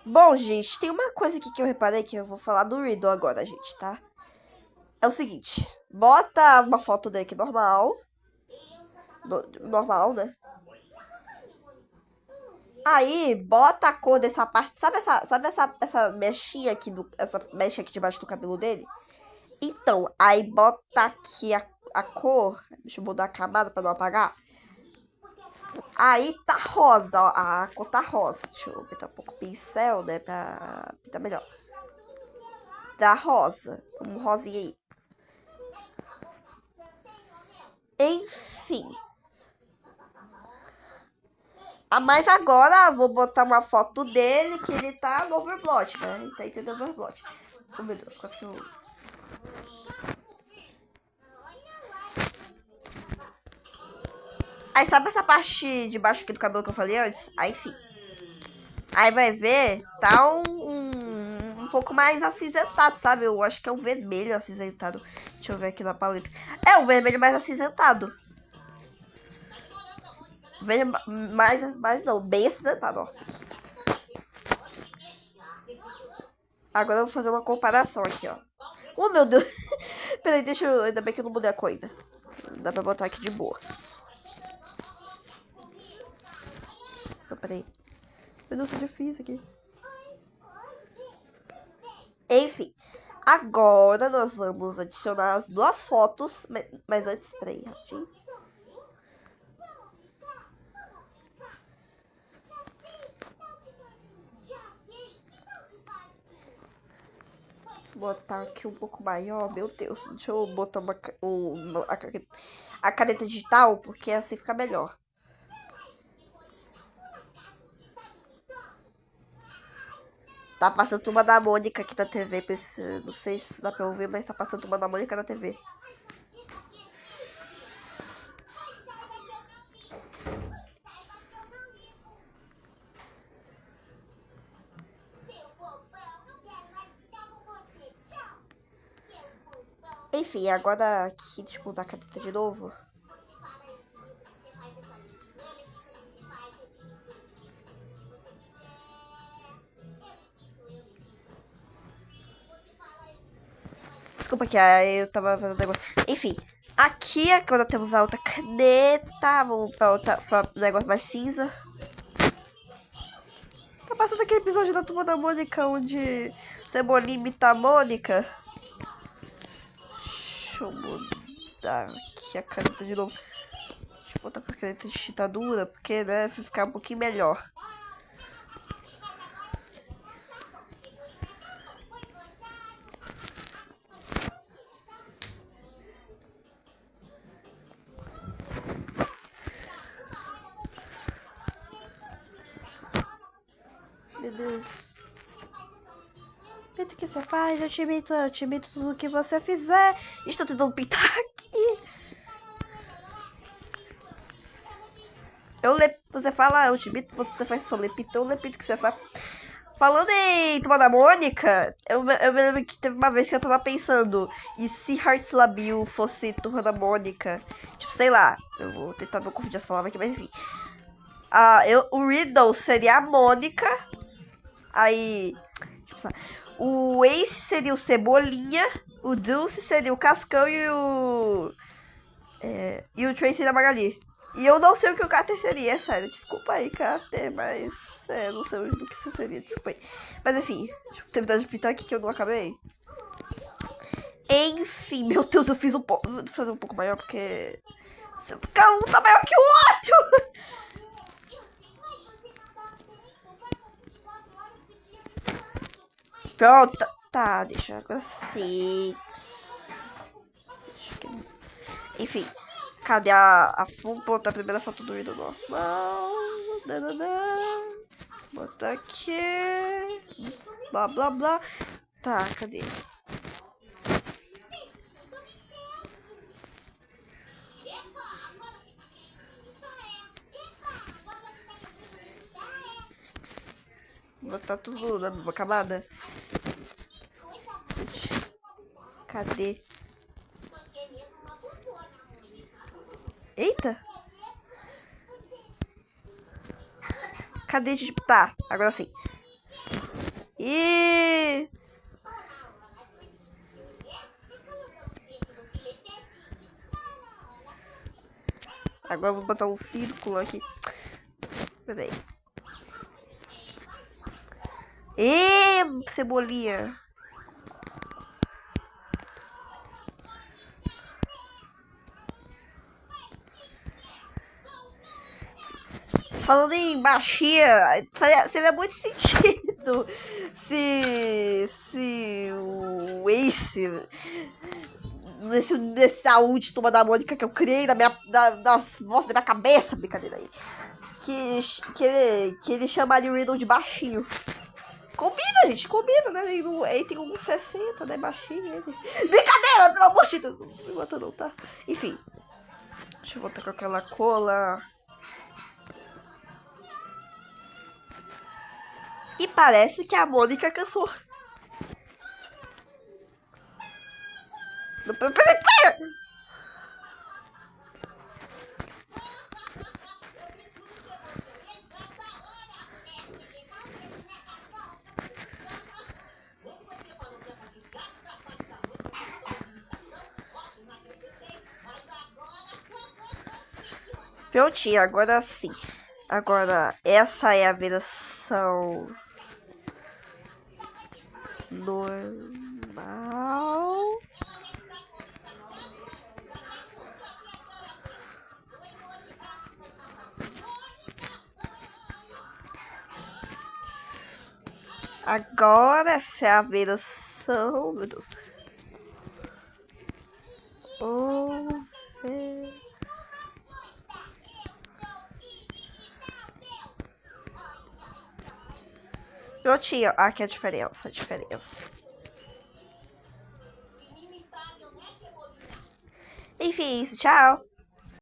Bom, gente, tem uma coisa aqui que eu reparei que eu vou falar do Riddle agora, gente, tá? É o seguinte, bota uma foto dele aqui normal. Normal, né? Aí, bota a cor dessa parte. Sabe essa mechinha aqui essa mecha aqui debaixo do cabelo dele? Então, aí bota aqui a cor. Deixa eu mudar a camada pra não apagar. Aí tá rosa, ó. A cor tá rosa. Deixa eu botar um pouco o pincel, né? Pra pintar melhor. Tá rosa. Um rosinha aí. Enfim. Mas agora vou botar uma foto dele que ele tá no Overblot, né? Ele tá entendendo Overblot. Oh meu Deus, quase que eu. Aí sabe essa parte de baixo aqui do cabelo que eu falei antes? Aí enfim. Aí vai ver, tá um pouco mais acinzentado, sabe? Eu acho que é um vermelho acinzentado. Deixa eu ver aqui na paleta. É um vermelho mais acinzentado. Vermelho mais não, bem acinzentado, ó. Agora eu vou fazer uma comparação aqui, ó. Oh, meu Deus. Peraí, deixa eu... Ainda bem que eu não mudei a cor ainda. Dá pra botar aqui de boa. Então, peraí. Meu Deus, que difícil aqui. Enfim. Agora nós vamos adicionar as duas fotos. Mas antes, peraí, rapidinho. Botar aqui um pouco maior. Meu Deus, deixa eu botar a caneta digital, porque assim fica melhor. Tá passando Turma da Mônica aqui na TV. Não sei se dá pra ouvir, mas tá passando Turma da Mônica na TV. Enfim, agora aqui, deixa eu usar a caneta de novo. Desculpa que aí eu tava fazendo negócio. Enfim, aqui agora temos a outra caneta. Vamos pra negócio mais cinza. Tá passando aquele episódio da Turma da Mônica onde Cebolinha imita a Mônica. Deixa eu mudar aqui a caneta de novo. Deixa eu botar pra caneta de ditadura, porque, né, vai ficar um pouquinho melhor. Meu Deus. O que você faz? Eu te imito tudo que você fizer. Estou tentando pintar aqui. Você fala, eu te imito, você faz solepito, eu lepito que você faz. Falando em Turma da Mônica, eu me lembro que teve uma vez que eu tava pensando, e se Hearts Labil fosse Turma da Mônica? Tipo, sei lá, eu vou tentar não confundir as palavras aqui, mas enfim. O Riddle seria a Mônica, aí, tipo, o Ace seria o Cebolinha, o Dulce seria o Cascão e o Tracy da Magali. E eu não sei o que o Carter seria, sério. Desculpa aí, Carter, mas não sei do que você seria, desculpa aí. Mas enfim, deixa eu terminar de pintar aqui que eu não acabei. Enfim, meu Deus, eu fiz um pouco. Vou fazer um pouco maior porque. Cada um tá maior que o outro! Pronto. Tá, deixa agora sim. Enfim, cadê vamos botar a primeira foto do Riddle normal. Botar aqui. Blá, blá, blá. Tá, cadê? Botar tudo na mesma camada. Cadê? Eita! Cadê? Tá, agora sim. E agora eu vou botar um círculo aqui. Peraí. E cebolinha. Falando em baixinha, seria muito sentido se o Ace, nessa última Turma da Mônica que eu criei das vozes da minha cabeça, brincadeira aí, que ele chamaria o Riddle de baixinho. Combina, gente, combina, né? Ele tem uns 60, né? Baixinho. Ele... Brincadeira, pelo amor de Deus. Não me mata não, tá? Enfim. Deixa eu voltar com aquela cola. E parece que a Mônica cansou. Pera! Prontinho, agora sim. Agora, essa é a versão normal. Agora essa é a versão... Meu Deus. Prontinho, aqui é a diferença, Enfim, isso, tchau.